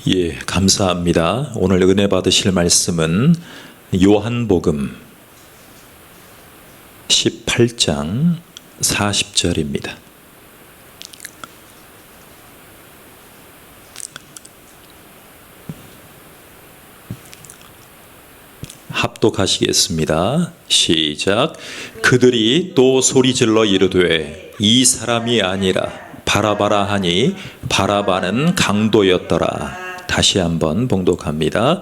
예, 감사합니다. 오늘 은혜 받으실 말씀은 요한복음 18장 40절입니다. 합독하시겠습니다. 시작. 그들이 또 소리질러 이르되 이 사람이 아니라 바라바라 하니 바라바는 강도였더라. 다시 한번 봉독합니다.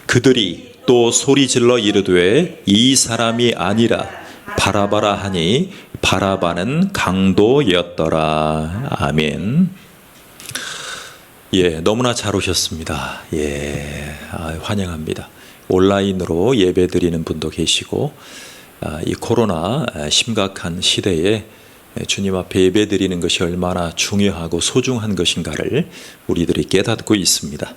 그들이 또 소리질러 이르되 이 사람이 아니라 바라바라 하니 바라바는 강도였더라. 아멘. 예, 너무나 잘 오셨습니다. 예, 환영합니다. 온라인으로 예배 드리는 분도 계시고, 이 코로나 심각한 시대에 주님 앞에 예배 드리는 것이 얼마나 중요하고 소중한 것인가를 우리들이 깨닫고 있습니다.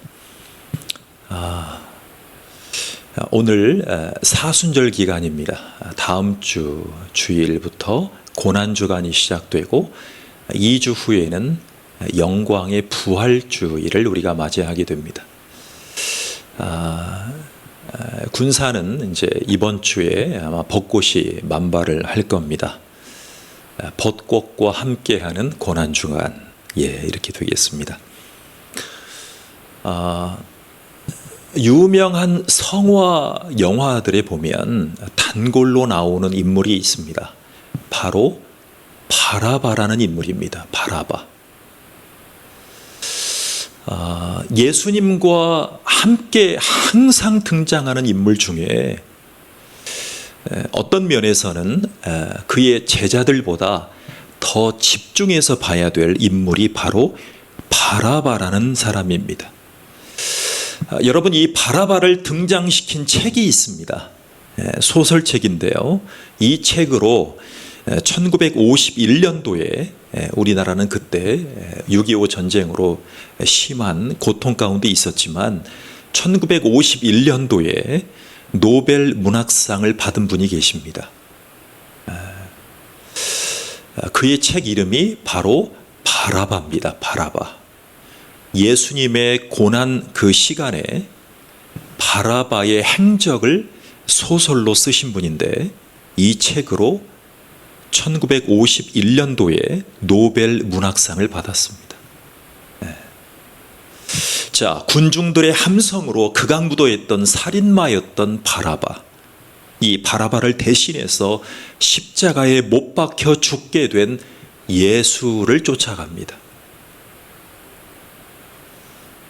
오늘 사순절 기간입니다. 다음 주 주일부터 고난주간이 시작되고 2주 후에는 영광의 부활주일을 우리가 맞이하게 됩니다. 군사는 이제 이번 주에 아마 벚꽃이 만발을 할 겁니다. 벚꽃과 함께하는 고난주간, 예, 이렇게 되겠습니다. 유명한 성화 영화들에 보면 단골로 나오는 인물이 있습니다. 바로 바라바라는 인물입니다. 바라바. 예수님과 함께 항상 등장하는 인물 중에 어떤 면에서는 그의 제자들보다 더 집중해서 봐야 될 인물이 바로 바라바라는 사람입니다. 여러분, 이 바라바를 등장시킨 책이 있습니다. 소설책인데요. 이 책으로 1951년도에 우리나라는 그때 6.25 전쟁으로 심한 고통 가운데 있었지만 1951년도에 노벨 문학상을 받은 분이 계십니다. 그의 책 이름이 바로 바라바입니다. 바라바. 예수님의 고난 그 시간에 바라바의 행적을 소설로 쓰신 분인데 이 책으로 1951년도에 노벨 문학상을 받았습니다. 자, 군중들의 함성으로 극악무도했던 살인마였던 바라바. 이 바라바를 대신해서 십자가에 못 박혀 죽게 된 예수를 쫓아갑니다.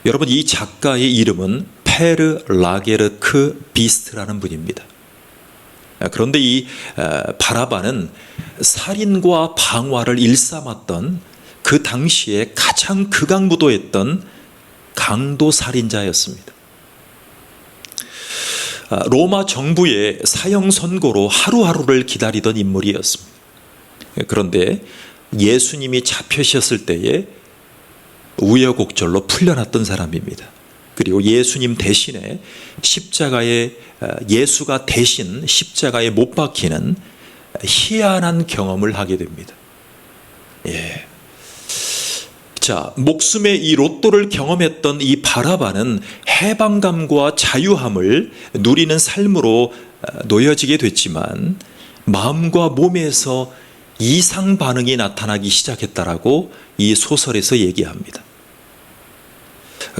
여러분, 이 작가의 이름은 페르 라게르크 비스트라는 분입니다. 그런데 이 바라바는 살인과 방화를 일삼았던 그 당시에 가장 극악무도했던 강도 살인자였습니다. 로마 정부의 사형 선고로 하루하루를 기다리던 인물이었습니다. 그런데 예수님이 잡혀셨을 때에 우여곡절로 풀려났던 사람입니다. 그리고 예수님 대신에 예수가 대신 십자가에 못 박히는 희한한 경험을 하게 됩니다. 예. 자, 목숨의 이 로또를 경험했던 이 바라바는 해방감과 자유함을 누리는 삶으로 놓여지게 됐지만 마음과 몸에서 이상 반응이 나타나기 시작했다라고 이 소설에서 얘기합니다.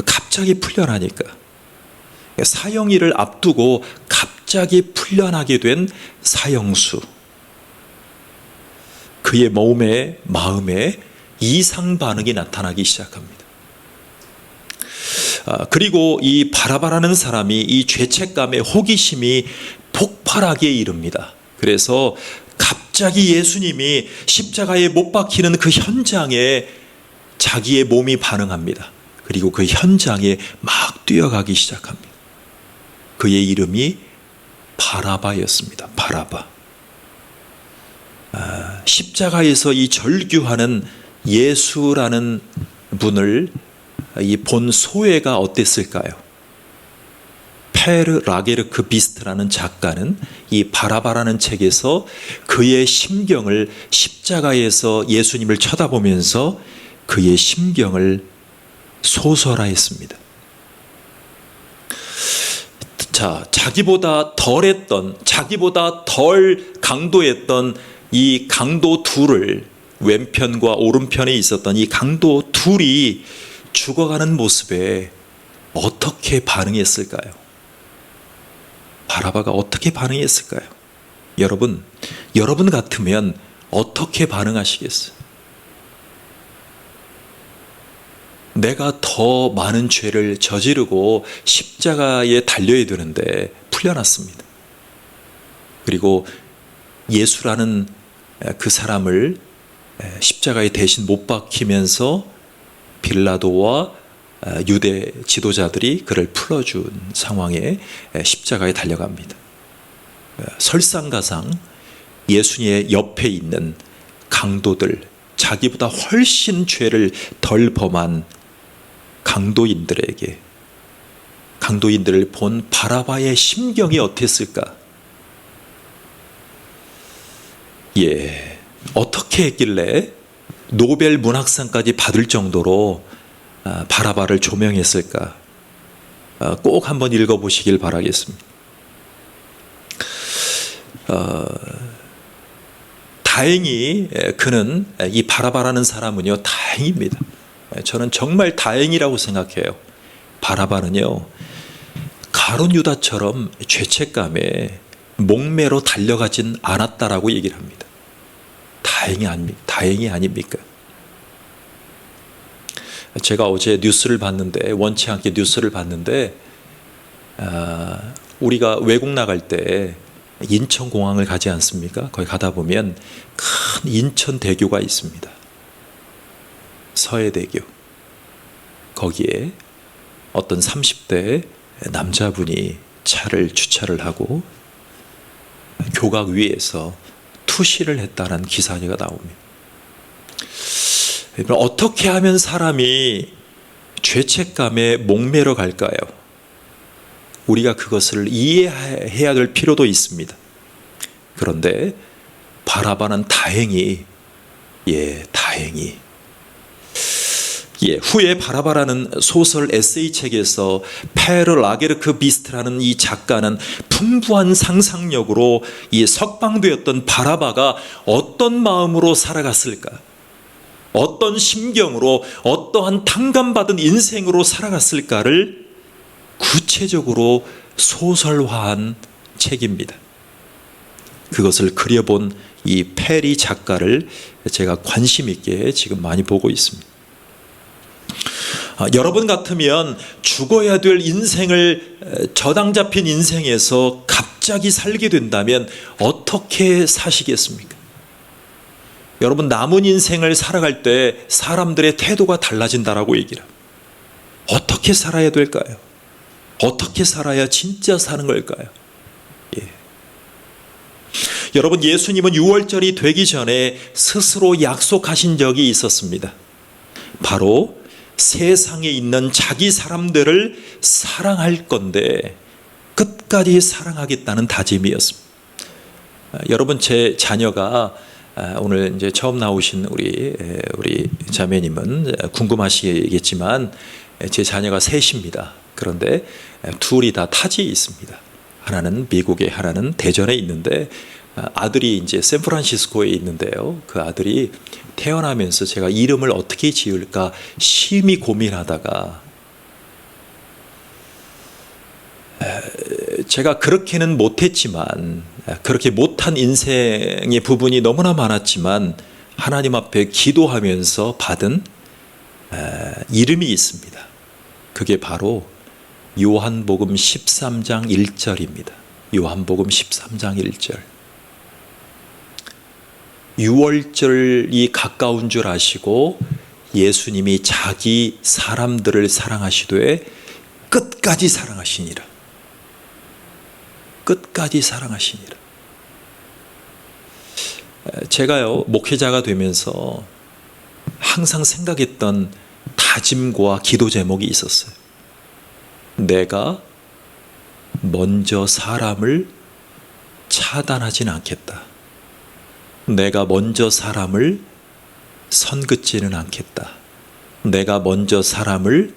갑자기 풀려나니까, 사형일을 앞두고 갑자기 풀려나게 된 사형수, 그의 몸에 마음에 이상 반응이 나타나기 시작합니다. 그리고 이 바라바라는 사람이 이 죄책감에 호기심이 폭발하기에 이릅니다. 그래서 갑자기 예수님이 십자가에 못 박히는 그 현장에 자기의 몸이 반응합니다. 그리고 그 현장에 막 뛰어가기 시작합니다. 그의 이름이 바라바였습니다. 바라바. 십자가에서 이 절규하는 예수라는 분을 본 소회가 어땠을까요? 페르 라게르크 비스트라는 작가는 이 바라바라는 책에서 그의 심경을, 십자가에서 예수님을 쳐다보면서 그의 심경을 소설화했습니다. 자, 자기보다 덜했던, 자기보다 덜 강도했던 이 강도 둘을, 왼편과 오른편에 있었던 이 강도 둘이 죽어가는 모습에 어떻게 반응했을까요? 바라바가 어떻게 반응했을까요? 여러분 같으면 어떻게 반응하시겠어요? 내가 더 많은 죄를 저지르고 십자가에 달려야 되는데 풀려났습니다. 그리고 예수라는 그 사람을 십자가에 대신 못 박히면서 빌라도와 유대 지도자들이 그를 풀어준 상황에 십자가에 달려갑니다. 설상가상 예수님의 옆에 있는 강도들, 자기보다 훨씬 죄를 덜 범한 강도인들을 본 바라바의 심경이 어땠을까? 예, 어떻게 했길래 노벨 문학상까지 받을 정도로 바라바를 조명했을까? 꼭 한번 읽어보시길 바라겠습니다. 다행히 그는, 이 바라바라는 사람은요, 다행입니다. 저는 정말 다행이라고 생각해요. 바라바는요, 가룟 유다처럼 죄책감에 목매로 달려가진 않았다라고 얘기를 합니다. 다행이 아닙니까? 제가 어제 뉴스를 봤는데, 원치 않게 뉴스를 봤는데, 우리가 외국 나갈 때 인천공항을 가지 않습니까? 거기 가다 보면 큰 인천대교가 있습니다. 서해대교. 거기에 어떤 30대 남자분이 차를 주차를 하고 교각 위에서 투시를 했다는 기사가 나옵니다. 어떻게 하면 사람이 죄책감에 목매러 갈까요? 우리가 그것을 이해해야 될 필요도 있습니다. 그런데 바라바는 다행히 후에 바라바라는 소설 에세이책에서 페르 라게르크 비스트라는 이 작가는 풍부한 상상력으로 이 석방되었던 바라바가 어떤 마음으로 살아갔을까? 어떤 심경으로, 어떠한 탕감받은 인생으로 살아갔을까를 구체적으로 소설화한 책입니다. 그것을 그려본 이 페리 작가를 제가 관심 있게 지금 많이 보고 있습니다. 여러분 같으면 죽어야 될 인생을, 저당 잡힌 인생에서 갑자기 살게 된다면 어떻게 사시겠습니까? 여러분, 남은 인생을 살아갈 때 사람들의 태도가 달라진다라고 얘기를 합니다. 어떻게 살아야 될까요? 어떻게 살아야 진짜 사는 걸까요? 여러분, 예수님은 6월절이 되기 전에 스스로 약속하신 적이 있었습니다. 바로 세상에 있는 자기 사람들을 사랑할 건데 끝까지 사랑하겠다는 다짐이었습니다. 여러분, 제 자녀가 오늘 이제 처음 나오신 우리 자매님은 궁금하시겠지만 제 자녀가 셋입니다. 그런데 둘이 다 타지에 있습니다. 하나는 미국에, 하나는 대전에 있는데 아들이 이제 샌프란시스코에 있는데요. 그 아들이 태어나면서 제가 이름을 어떻게 지을까 심히 고민하다가 제가 그렇게는 못했지만, 그렇게 못한 인생의 부분이 너무나 많았지만 하나님 앞에 기도하면서 받은 이름이 있습니다. 그게 바로 요한복음 13장 1절입니다. 요한복음 13장 1절. 6월절이 가까운 줄 아시고 예수님이 자기 사람들을 사랑하시되 끝까지 사랑하시니라. 끝까지 사랑하시니라. 제가요, 목회자가 되면서 항상 생각했던 다짐과 기도 제목이 있었어요. 내가 먼저 사람을 차단하진 않겠다. 내가 먼저 사람을 선긋지는 않겠다. 내가 먼저 사람을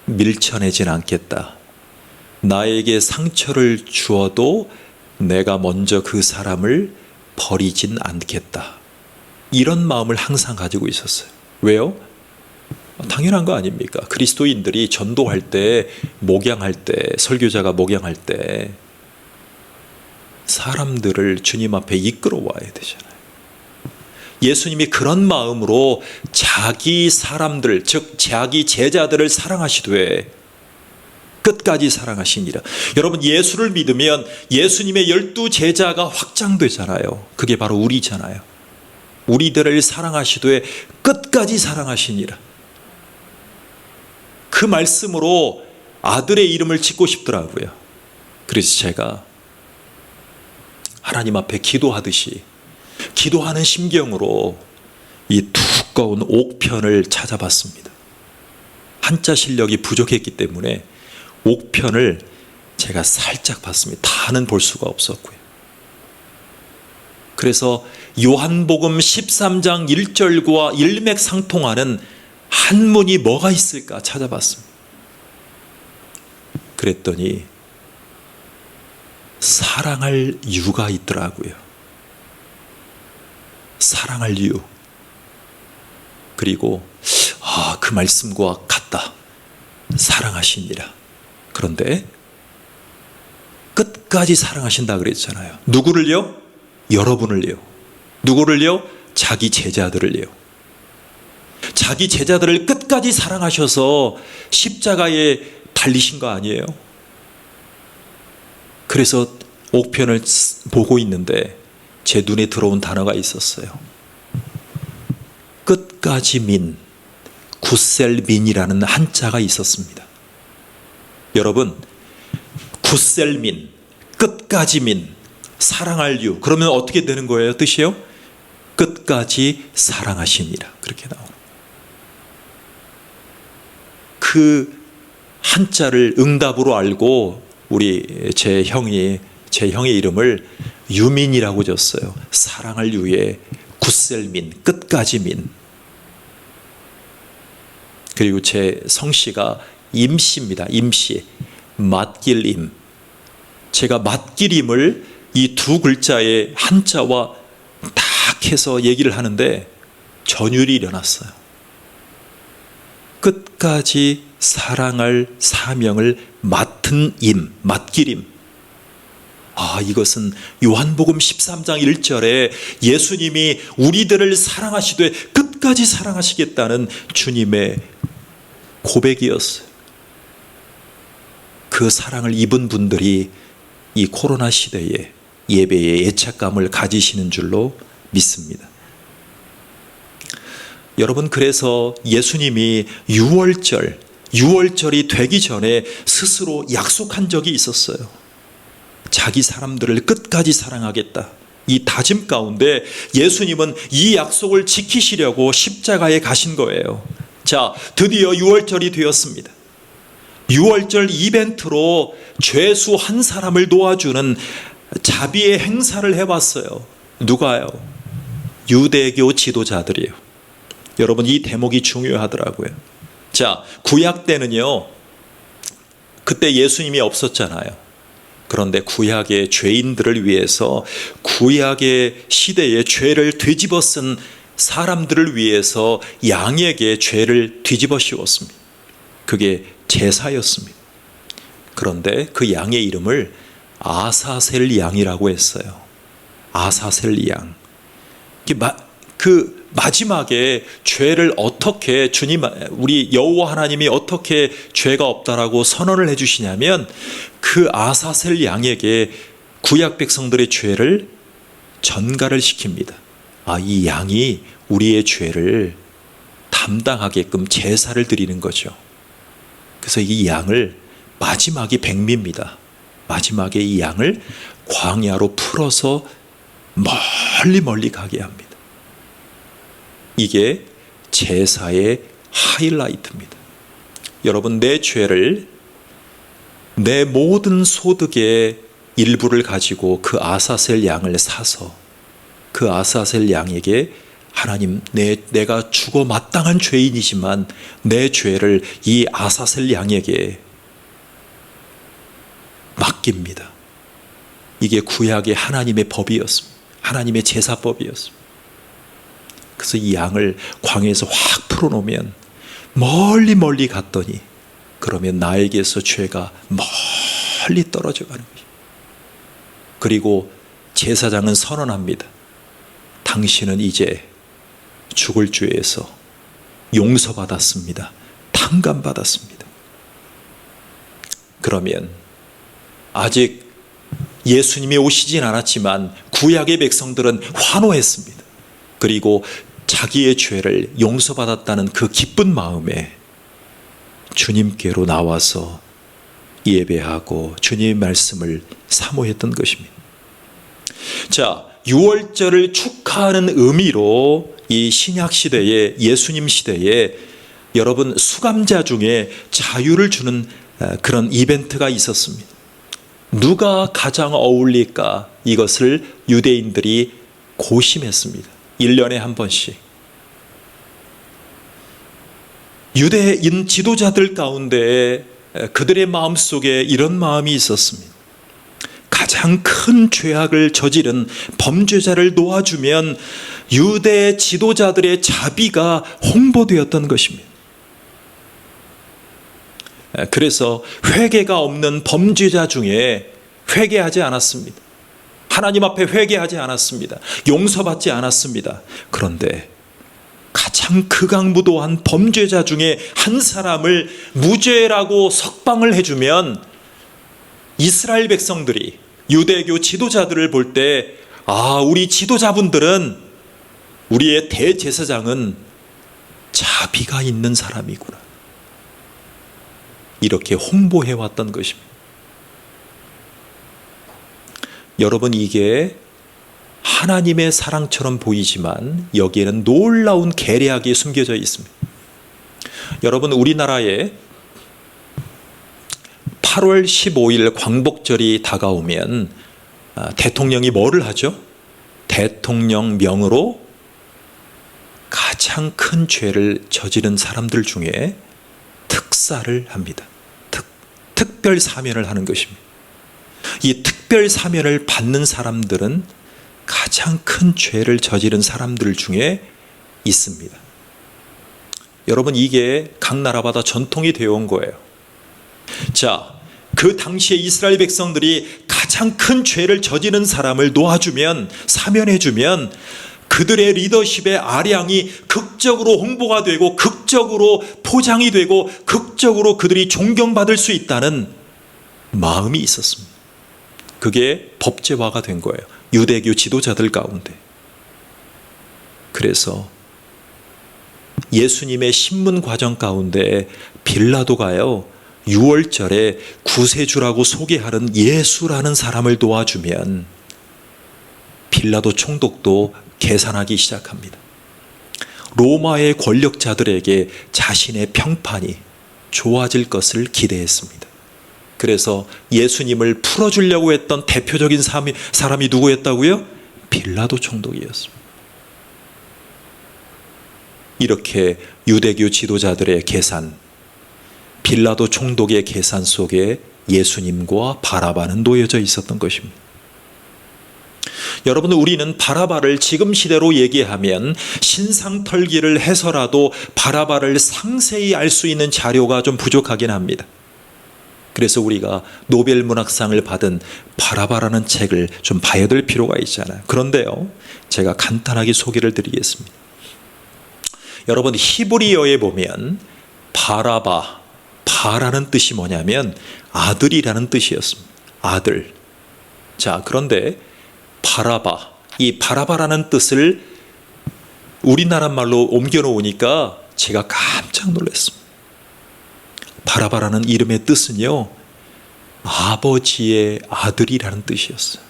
밀쳐내진 않겠다. 나에게 상처를 주어도 내가 먼저 그 사람을 버리진 않겠다. 이런 마음을 항상 가지고 있었어요. 왜요? 당연한 거 아닙니까? 그리스도인들이 전도할 때, 목양할 때, 설교자가 목양할 때 사람들을 주님 앞에 이끌어와야 되잖아요. 예수님이 그런 마음으로 자기 사람들, 즉 자기 제자들을 사랑하시되 끝까지 사랑하시니라. 여러분, 예수를 믿으면 예수님의 12제자가 확장되잖아요. 그게 바로 우리잖아요. 우리들을 사랑하시되 끝까지 사랑하시니라. 그 말씀으로 아들의 이름을 짓고 싶더라고요. 그래서 제가 하나님 앞에 기도하듯이, 기도하는 심경으로 이 두꺼운 옥편을 찾아봤습니다. 한자 실력이 부족했기 때문에 옥편을 제가 살짝 봤습니다. 다는 볼 수가 없었고요. 그래서 요한복음 13장 1절과 일맥상통하는 한문이 뭐가 있을까 찾아봤습니다. 그랬더니 사랑할 유가 있더라고요. 사랑할 유. 그리고 그 말씀과 같다. 사랑하시니라. 그런데 끝까지 사랑하신다 그랬잖아요. 누구를요? 여러분을요. 누구를요? 자기 제자들을요. 자기 제자들을 끝까지 사랑하셔서 십자가에 달리신 거 아니에요? 그래서 옥편을 보고 있는데 제 눈에 들어온 단어가 있었어요. 끝까지 민, 굳셀민이라는 한자가 있었습니다. 여러분, 굳셀민, 끝까지 민, 사랑할 유. 그러면 어떻게 되는 거예요? 뜻이요? 끝까지 사랑하시니라. 그렇게 나오는. 그 한자를 응답으로 알고 제 형의 이름을 유민이라고 줬어요. 사랑할 유에 굳셀민, 끝까지 민. 그리고 제 성씨가 임씨입니다. 임씨. 맡길임. 제가 맡길임을 이 두 글자의 한자와 딱 해서 얘기를 하는데 전율이 일어났어요. 끝까지 사랑할 사명을 맡은 임, 맡길임. 이것은 요한복음 13장 1절에 예수님이 우리들을 사랑하시되 끝까지 사랑하시겠다는 주님의 고백이었어요. 그 사랑을 입은 분들이 이 코로나 시대에 예배에 애착감을 가지시는 줄로 믿습니다. 여러분, 그래서 예수님이 유월절이 되기 전에 스스로 약속한 적이 있었어요. 자기 사람들을 끝까지 사랑하겠다. 이 다짐 가운데 예수님은 이 약속을 지키시려고 십자가에 가신 거예요. 자, 드디어 유월절이 되었습니다. 유월절 이벤트로 죄수 한 사람을 도와주는 자비의 행사를 해왔어요. 누가요? 유대교 지도자들이에요. 여러분, 이 대목이 중요하더라고요. 자, 구약 때는요, 그때 예수님이 없었잖아요. 그런데 구약의 죄인들을 위해서, 구약의 시대에 죄를 뒤집어 쓴 사람들을 위해서 양에게 죄를 뒤집어 씌웠습니다. 그게 제사였습니다. 그런데 그 양의 이름을 아사셀 양이라고 했어요. 아사셀 양. 그 마지막에 죄를 어떻게 우리 여호와 하나님이 어떻게 죄가 없다라고 선언을 해주시냐면 그 아사셀 양에게 구약 백성들의 죄를 전가를 시킵니다. 이 양이 우리의 죄를 담당하게끔 제사를 드리는 거죠. 그래서 이 양을 마지막이 백미입니다. 마지막에 이 양을 광야로 풀어서 멀리 가게 합니다. 이게 제사의 하이라이트입니다. 여러분, 내 죄를, 내 모든 소득의 일부를 가지고 그 아사셀 양을 사서 그 아사셀 양에게 하나님, 내가 죽어 마땅한 죄인이지만 내 죄를 이 아사셀 양에게 바뀝니다. 이게 구약의 하나님의 법이었습니다. 하나님의 제사법이었습니다. 그래서 이 양을 광야에서 확 풀어놓으면 멀리 갔더니 그러면 나에게서 죄가 멀리 떨어져 가는 것입니다. 그리고 제사장은 선언합니다. 당신은 이제 죽을 죄에서 용서받았습니다. 탕감받았습니다. 그러면 아직 예수님이 오시진 않았지만 구약의 백성들은 환호했습니다. 그리고 자기의 죄를 용서받았다는 그 기쁜 마음에 주님께로 나와서 예배하고 주님의 말씀을 사모했던 것입니다. 자, 유월절을 축하하는 의미로 이 신약 시대에, 예수님 시대에 여러분 수감자 중에 자유를 주는 그런 이벤트가 있었습니다. 누가 가장 어울릴까? 이것을 유대인들이 고심했습니다. 1년에 한 번씩. 유대인 지도자들 가운데 그들의 마음속에 이런 마음이 있었습니다. 가장 큰 죄악을 저지른 범죄자를 놓아주면 유대 지도자들의 자비가 홍보되었던 것입니다. 그래서 회개가 없는 범죄자 중에 회개하지 않았습니다. 하나님 앞에 회개하지 않았습니다. 용서받지 않았습니다. 그런데 가장 극악무도한 범죄자 중에 한 사람을 무죄라고 석방을 해주면 이스라엘 백성들이 유대교 지도자들을 볼 때, 우리 지도자분들은, 우리의 대제사장은 자비가 있는 사람이구나, 이렇게 홍보해왔던 것입니다. 여러분, 이게 하나님의 사랑처럼 보이지만 여기에는 놀라운 계략이 숨겨져 있습니다. 여러분, 우리나라에 8월 15일 광복절이 다가오면 대통령이 뭐를 하죠? 대통령명으로 가장 큰 죄를 저지른 사람들 중에 특사를 합니다. 특별 사면을 하는 것입니다. 이 특별 사면을 받는 사람들은 가장 큰 죄를 저지른 사람들 중에 있습니다. 여러분, 이게 각 나라마다 전통이 되어 온 거예요. 자, 그 당시에 이스라엘 백성들이 가장 큰 죄를 저지른 사람을 놓아주면, 사면해주면 그들의 리더십의 아량이 극적으로 홍보가 되고 극적으로 포장이 되고 극적으로 그들이 존경받을 수 있다는 마음이 있었습니다. 그게 법제화가 된 거예요. 유대교 지도자들 가운데. 그래서 예수님의 신문 과정 가운데 빌라도가요, 6월절에 구세주라고 소개하는 예수라는 사람을 도와주면 빌라도 총독도 계산하기 시작합니다. 로마의 권력자들에게 자신의 평판이 좋아질 것을 기대했습니다. 그래서 예수님을 풀어주려고 했던 대표적인 사람이 누구였다고요? 빌라도 총독이었습니다. 이렇게 유대교 지도자들의 계산, 빌라도 총독의 계산 속에 예수님과 바라바는 놓여져 있었던 것입니다. 여러분, 우리는 바라바를 지금 시대로 얘기하면 신상털기를 해서라도 바라바를 상세히 알 수 있는 자료가 좀 부족하긴 합니다. 그래서 우리가 노벨 문학상을 받은 바라바라는 책을 좀 봐야 될 필요가 있잖아요. 그런데요, 제가 간단하게 소개를 드리겠습니다. 여러분, 히브리어에 보면 바라는 뜻이 뭐냐면 아들이라는 뜻이었습니다. 아들. 자, 그런데 이 바라바라는 뜻을 우리나라 말로 옮겨 놓으니까 제가 깜짝 놀랐습니다. 바라바라는 이름의 뜻은요, 아버지의 아들이라는 뜻이었어요.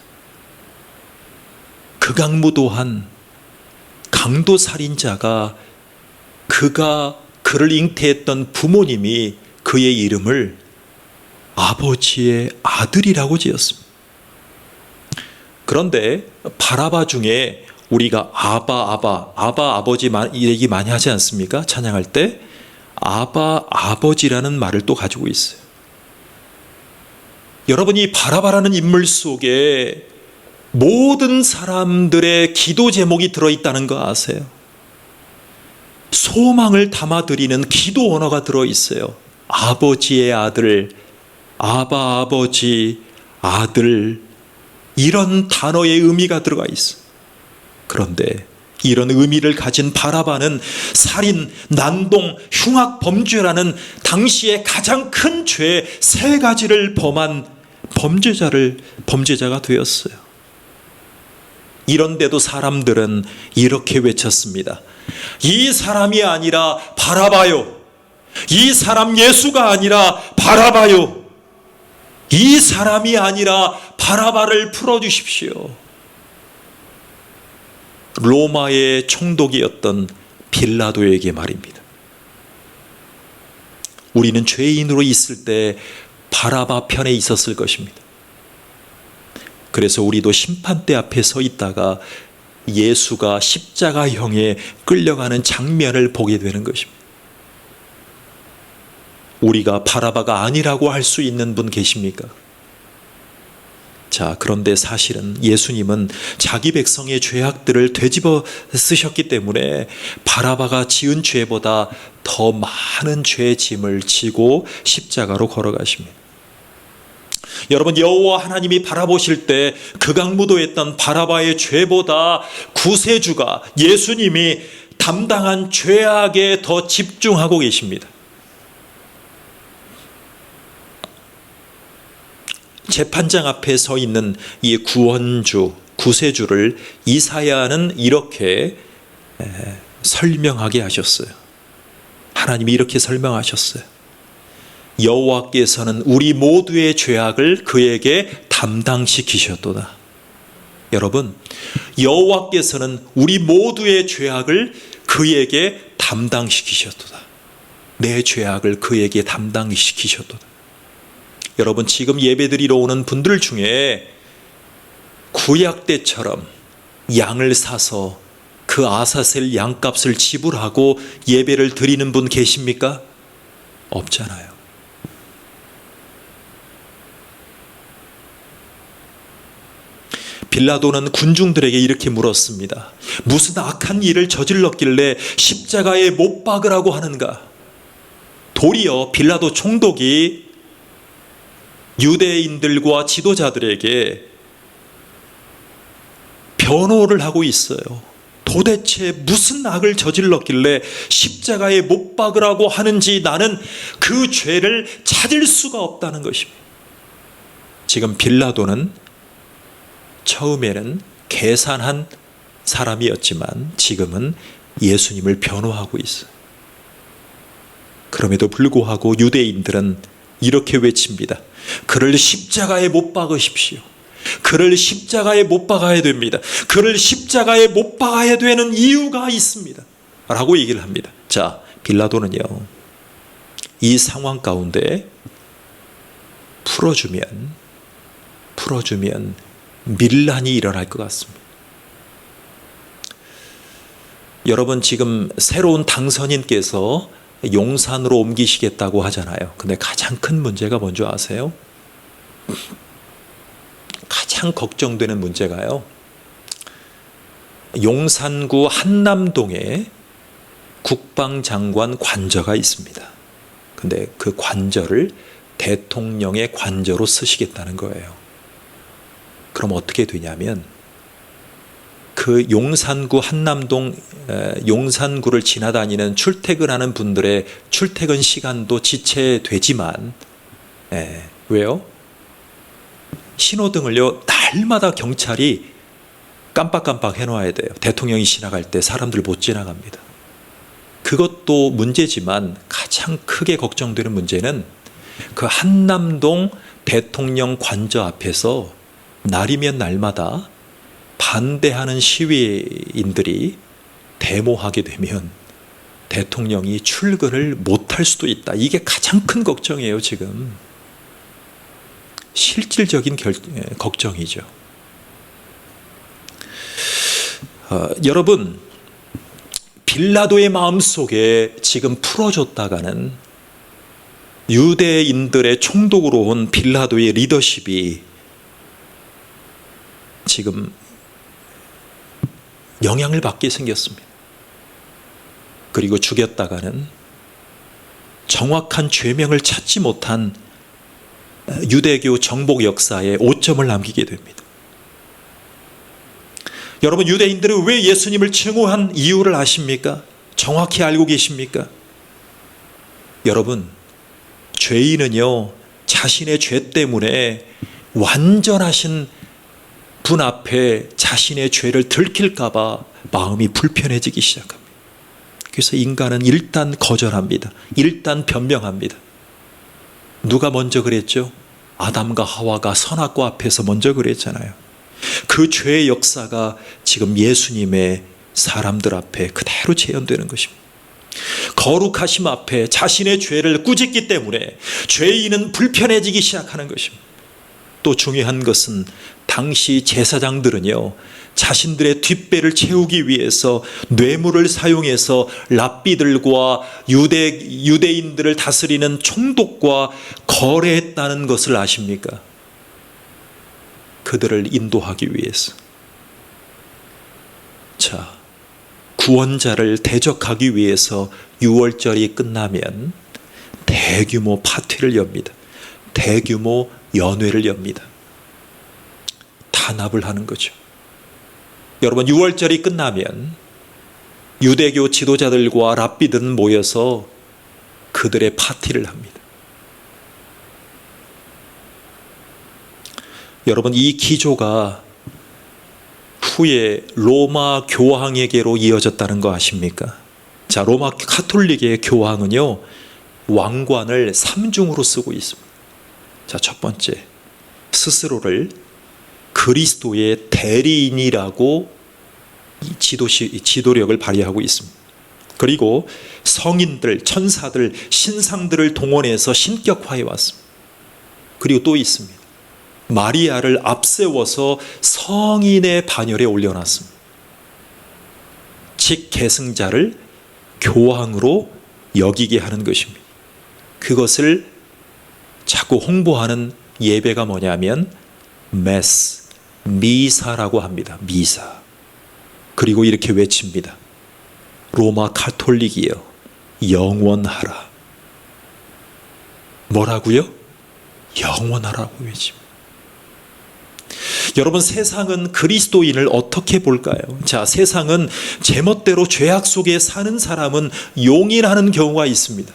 극악무도한 강도살인자가 그를 잉태했던 부모님이 그의 이름을 아버지의 아들이라고 지었습니다. 그런데 바라바 중에 우리가 아버지 얘기 많이 하지 않습니까? 찬양할 때 아버지라는 말을 또 가지고 있어요. 여러분이 바라바라는 인물 속에 모든 사람들의 기도 제목이 들어있다는 거 아세요? 소망을 담아드리는 기도 언어가 들어있어요. 아버지의 아들, 아바 아버지, 아들, 이런 단어의 의미가 들어가 있어요. 그런데 이런 의미를 가진 바라바는 살인, 난동, 흉악 범죄라는 당시의 가장 큰 죄 3가지를 범한 범죄자가 되었어요. 이런데도 사람들은 이렇게 외쳤습니다. 이 사람이 아니라 바라바요. 이 사람 예수가 아니라 바라바요. 이 사람이 아니라 바라바를 풀어주십시오. 로마의 총독이었던 빌라도에게 말입니다. 우리는 죄인으로 있을 때 바라바 편에 있었을 것입니다. 그래서 우리도 심판대 앞에 서 있다가 예수가 십자가형에 끌려가는 장면을 보게 되는 것입니다. 우리가 바라바가 아니라고 할 수 있는 분 계십니까? 자, 그런데 사실은 예수님은 자기 백성의 죄악들을 되짚어 쓰셨기 때문에 바라바가 지은 죄보다 더 많은 죄의 짐을 지고 십자가로 걸어가십니다. 여러분, 여호와 하나님이 바라보실 때 극악무도했던 바라바의 죄보다 구세주가 예수님이 담당한 죄악에 더 집중하고 계십니다. 재판장 앞에 서 있는 이 구원주, 구세주를 이사야는 이렇게 설명하게 하셨어요. 하나님이 이렇게 설명하셨어요. 여호와께서는 우리 모두의 죄악을 그에게 담당시키셨도다. 여러분, 여호와께서는 우리 모두의 죄악을 그에게 담당시키셨도다. 내 죄악을 그에게 담당시키셨도다. 여러분, 지금 예배드리러 오는 분들 중에 구약 때처럼 양을 사서 그 아사셀 양값을 지불하고 예배를 드리는 분 계십니까? 없잖아요. 빌라도는 군중들에게 이렇게 물었습니다. 무슨 악한 일을 저질렀길래 십자가에 못 박으라고 하는가? 도리어 빌라도 총독이 유대인들과 지도자들에게 변호를 하고 있어요. 도대체 무슨 악을 저질렀길래 십자가에 못 박으라고 하는지 나는 그 죄를 찾을 수가 없다는 것입니다. 지금 빌라도는 처음에는 계산한 사람이었지만 지금은 예수님을 변호하고 있어요. 그럼에도 불구하고 유대인들은 이렇게 외칩니다. 그를 십자가에 못 박으십시오. 그를 십자가에 못 박아야 됩니다. 그를 십자가에 못 박아야 되는 이유가 있습니다. 라고 얘기를 합니다. 자, 빌라도는요, 이 상황 가운데 풀어주면 밀란이 일어날 것 같습니다. 여러분, 지금 새로운 당선인께서 용산으로 옮기시겠다고 하잖아요. 근데 가장 큰 문제가 뭔지 아세요? 가장 걱정되는 문제가요, 용산구 한남동에 국방장관 관저가 있습니다. 근데 그 관저를 대통령의 관저로 쓰시겠다는 거예요. 그럼 어떻게 되냐면 그 용산구 한남동 용산구를 지나다니는 출퇴근하는 분들의 출퇴근 시간도 지체되지만, 왜요? 신호등을요 날마다 경찰이 깜빡깜빡 해놓아야 돼요. 대통령이 지나갈 때 사람들 못 지나갑니다. 그것도 문제지만 가장 크게 걱정되는 문제는 그 한남동 대통령 관저 앞에서 날이면 날마다 반대하는 시위인들이 데모하게 되면 대통령이 출근을 못할 수도 있다. 이게 가장 큰 걱정이에요. 지금 실질적인 걱정이죠. 여러분, 빌라도의 마음속에 지금 풀어줬다가는 유대인들의 총독으로 온 빌라도의 리더십이 지금 영향을 받게 생겼습니다. 그리고 죽였다가는 정확한 죄명을 찾지 못한 유대교 정복 역사에 오점을 남기게 됩니다. 여러분, 유대인들은 왜 예수님을 증오한 이유를 아십니까? 정확히 알고 계십니까? 여러분, 죄인은요, 자신의 죄 때문에 완전하신 분 앞에 자신의 죄를 들킬까 봐 마음이 불편해지기 시작합니다. 그래서 인간은 일단 거절합니다. 일단 변명합니다. 누가 먼저 그랬죠? 아담과 하와가 선악과 앞에서 먼저 그랬잖아요. 그 죄의 역사가 지금 예수님의 사람들 앞에 그대로 재현되는 것입니다. 거룩하심 앞에 자신의 죄를 꾸짖기 때문에 죄인은 불편해지기 시작하는 것입니다. 또 중요한 것은 당시 제사장들은요, 자신들의 뒷배를 채우기 위해서 뇌물을 사용해서 랍비들과 유대인들을 다스리는 총독과 거래했다는 것을 아십니까? 그들을 인도하기 위해서. 자, 구원자를 대적하기 위해서 유월절이 끝나면 대규모 파티를 엽니다. 대규모 연회를 엽니다. 단합을 하는 거죠. 여러분, 유월절이 끝나면 유대교 지도자들과 랍비들은 모여서 그들의 파티를 합니다. 여러분, 이 기조가 후에 로마 교황에게로 이어졌다는 거 아십니까? 자, 로마 카톨릭의 교황은요, 왕관을 3중으로 쓰고 있습니다. 자, 첫 번째, 스스로를 그리스도의 대리인이라고 지도력을 발휘하고 있습니다. 그리고 성인들, 천사들, 신상들을 동원해서 신격화해 왔습니다. 그리고 또 있습니다. 마리아를 앞세워서 성인의 반열에 올려놨습니다. 즉 계승자를 교황으로 여기게 하는 것입니다. 그것을 자꾸 홍보하는 예배가 뭐냐면 메스, 미사라고 합니다. 미사. 그리고 이렇게 외칩니다. 로마 카톨릭이여, 영원하라. 뭐라고요? 영원하라고 외칩니다. 여러분, 세상은 그리스도인을 어떻게 볼까요? 자, 세상은 제멋대로 죄악 속에 사는 사람은 용인하는 경우가 있습니다.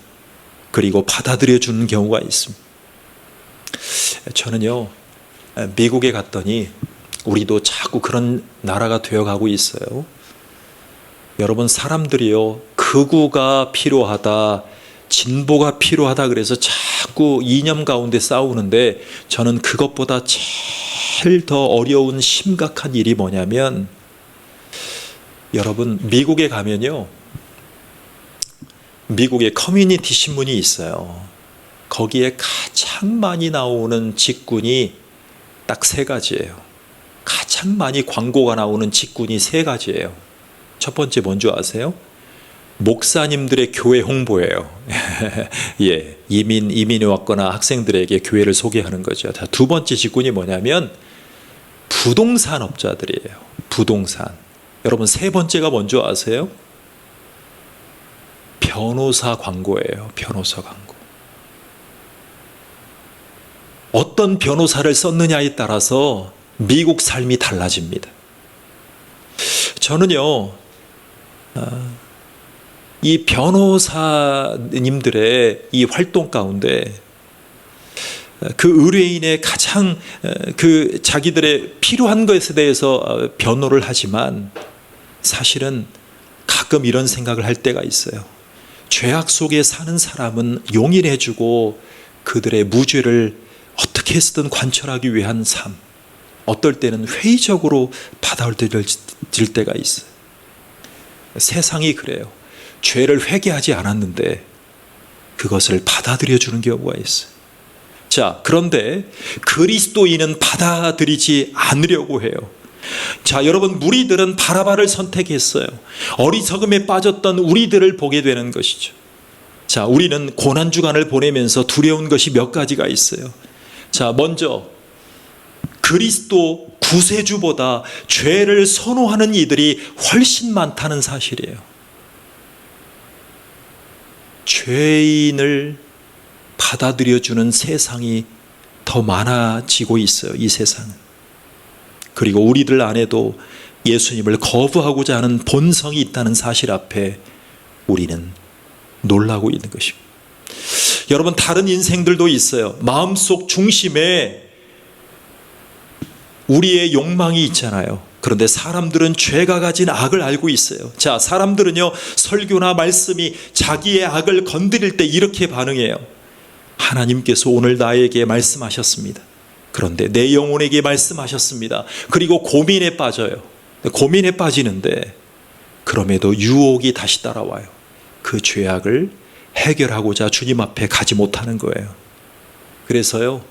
그리고 받아들여주는 경우가 있습니다. 저는요, 미국에 갔더니 우리도 자꾸 그런 나라가 되어가고 있어요. 여러분, 사람들이요, 극우가 필요하다, 진보가 필요하다 그래서 자꾸 이념 가운데 싸우는데, 저는 그것보다 제일 더 어려운 심각한 일이 뭐냐면, 여러분, 미국에 가면요, 미국에 커뮤니티 신문이 있어요. 거기에 가장 많이 나오는 직군이 딱 3가지예요. 가장 많이 광고가 나오는 직군이 3가지예요. 첫 번째 뭔지 아세요? 목사님들의 교회 홍보예요. 예, 이민이 왔거나 학생들에게 교회를 소개하는 거죠. 자, 두 번째 직군이 뭐냐면 부동산 업자들이에요. 부동산. 여러분, 3번째가 뭔지 아세요? 변호사 광고예요. 변호사 광고. 어떤 변호사를 썼느냐에 따라서 미국 삶이 달라집니다. 저는요, 이 변호사님들의 이 활동 가운데 그 의뢰인의 가장 자기들의 필요한 것에 대해서 변호를 하지만, 사실은 가끔 이런 생각을 할 때가 있어요. 죄악 속에 사는 사람은 용인해주고 그들의 무죄를 어떻게 해서든 관철하기 위한 삶, 어떨 때는 회의적으로 받아들일 때가 있어요. 세상이 그래요. 죄를 회개하지 않았는데 그것을 받아들여주는 경우가 있어요. 자, 그런데 그리스도인은 받아들이지 않으려고 해요. 자, 여러분, 무리들은 바라바를 선택했어요. 어리석음에 빠졌던 우리들을 보게 되는 것이죠. 자, 우리는 고난주간을 보내면서 두려운 것이 몇 가지가 있어요. 자, 먼저 그리스도 구세주보다 죄를 선호하는 이들이 훨씬 많다는 사실이에요. 죄인을 받아들여주는 세상이 더 많아지고 있어요, 이 세상은. 그리고 우리들 안에도 예수님을 거부하고자 하는 본성이 있다는 사실 앞에 우리는 놀라고 있는 것입니다. 여러분, 다른 인생들도 있어요. 마음속 중심에 우리의 욕망이 있잖아요. 그런데 사람들은 죄가 가진 악을 알고 있어요. 자, 사람들은요, 설교나 말씀이 자기의 악을 건드릴 때 이렇게 반응해요. 하나님께서 오늘 나에게 말씀하셨습니다. 그런데 내 영혼에게 말씀하셨습니다. 그리고 고민에 빠져요. 고민에 빠지는데 그럼에도 유혹이 다시 따라와요. 그 죄악을 해결하고자 주님 앞에 가지 못하는 거예요. 그래서요,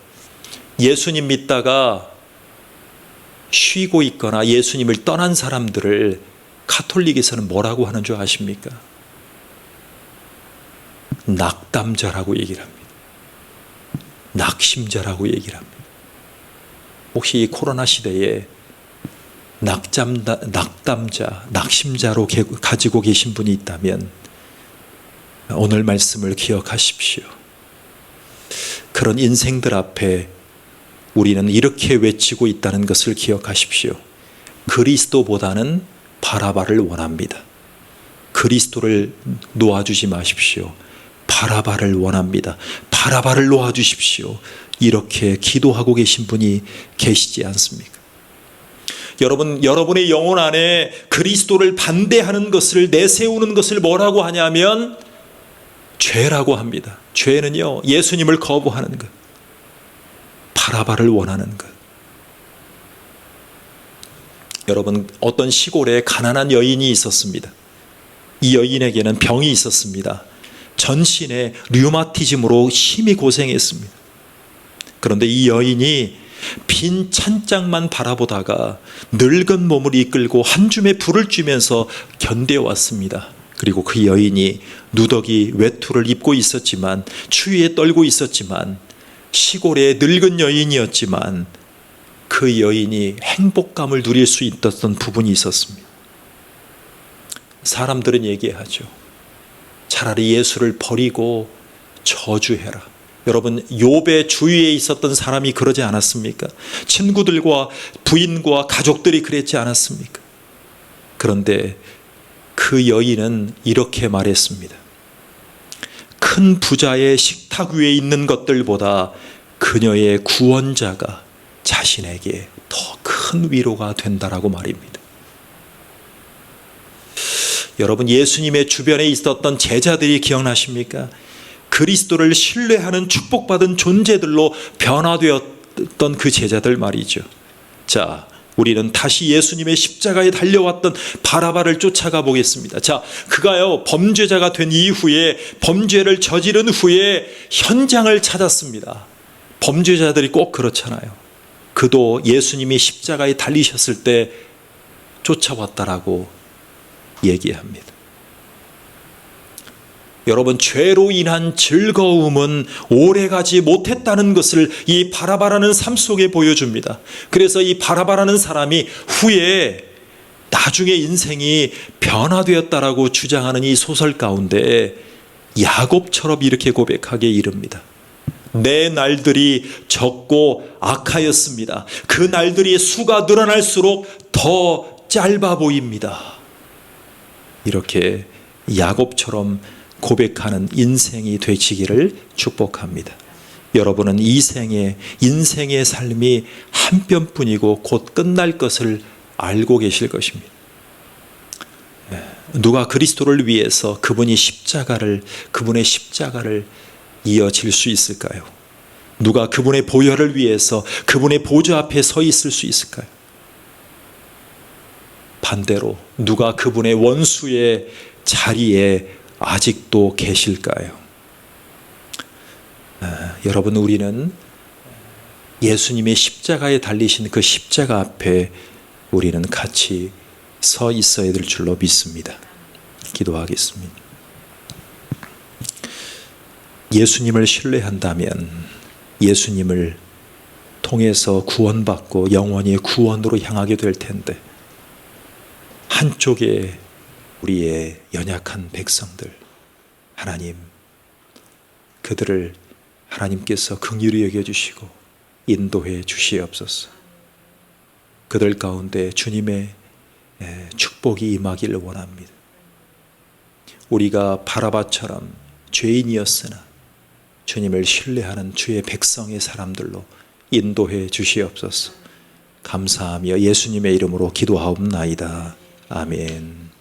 예수님 믿다가 쉬고 있거나 예수님을 떠난 사람들을 가톨릭에서는 뭐라고 하는 줄 아십니까? 낙담자라고 얘기를 합니다. 낙심자라고 얘기를 합니다. 혹시 이 코로나 시대에 낙담자, 낙심자로 가지고 계신 분이 있다면 오늘 말씀을 기억하십시오. 그런 인생들 앞에 우리는 이렇게 외치고 있다는 것을 기억하십시오. 그리스도보다는 바라바를 원합니다. 그리스도를 놓아주지 마십시오. 바라바를 원합니다. 바라바를 놓아주십시오. 이렇게 기도하고 계신 분이 계시지 않습니까? 여러분의 영혼 안에 그리스도를 반대하는 것을 내세우는 것을 뭐라고 하냐면 죄라고 합니다. 죄는요, 예수님을 거부하는 것, 바라바를 원하는 것. 여러분, 어떤 시골에 가난한 여인이 있었습니다. 이 여인에게는 병이 있었습니다. 전신에 류마티즘으로 심히 고생했습니다. 그런데 이 여인이 빈 찬장만 바라보다가 늙은 몸을 이끌고 한 줌의 불을 쬐면서 견뎌왔습니다. 그리고 그 여인이 누더기 외투를 입고 있었지만, 추위에 떨고 있었지만, 시골의 늙은 여인이었지만 그 여인이 행복감을 누릴 수 있었던 부분이 있었습니다. 사람들은 얘기하죠. 차라리 예수를 버리고 저주해라. 여러분, 욥의 주위에 있었던 사람이 그러지 않았습니까? 친구들과 부인과 가족들이 그랬지 않았습니까? 그런데 그 여인은 이렇게 말했습니다. 큰 부자의 식탁 위에 있는 것들보다 그녀의 구원자가 자신에게 더 큰 위로가 된다라고 말입니다. 여러분, 예수님의 주변에 있었던 제자들이 기억나십니까? 그리스도를 신뢰하는 축복받은 존재들로 변화되었던 그 제자들 말이죠. 자, 우리는 다시 예수님의 십자가에 달려왔던 바라바를 쫓아가 보겠습니다. 자, 그가요, 범죄자가 된 이후에, 범죄를 저지른 후에 현장을 찾았습니다. 범죄자들이 꼭 그렇잖아요. 그도 예수님이 십자가에 달리셨을 때 쫓아왔다라고 얘기합니다. 여러분, 죄로 인한 즐거움은 오래가지 못했다는 것을 이 바라바라는 삶 속에 보여줍니다. 그래서 이 바라바라는 사람이 후에 나중에 인생이 변화되었다라고 주장하는 이 소설 가운데 야곱처럼 이렇게 고백하게 이릅니다. 내 날들이 적고 악하였습니다. 그 날들이 수가 늘어날수록 더 짧아 보입니다. 이렇게 야곱처럼 고백하는 인생이 되시기를 축복합니다. 여러분은 인생의 삶이 한 편뿐이고 곧 끝날 것을 알고 계실 것입니다. 누가 그리스도를 위해서 그분의 십자가를 이어질 수 있을까요? 누가 그분의 보혈을 위해서 그분의 보좌 앞에 서 있을 수 있을까요? 반대로 누가 그분의 원수의 자리에 아직도 계실까요? 여러분, 우리는 예수님의 십자가에 달리신 그 십자가 앞에 우리는 같이 서 있어야 될 줄로 믿습니다. 기도하겠습니다. 예수님을 신뢰한다면 예수님을 통해서 구원받고 영원히 구원으로 향하게 될 텐데, 한쪽에 우리의 연약한 백성들, 하나님, 그들을 하나님께서 긍휼히 여겨주시고 인도해 주시옵소서. 그들 가운데 주님의 축복이 임하기를 원합니다. 우리가 바라바처럼 죄인이었으나 주님을 신뢰하는 주의 백성의 사람들로 인도해 주시옵소서. 감사하며 예수님의 이름으로 기도하옵나이다. 아멘.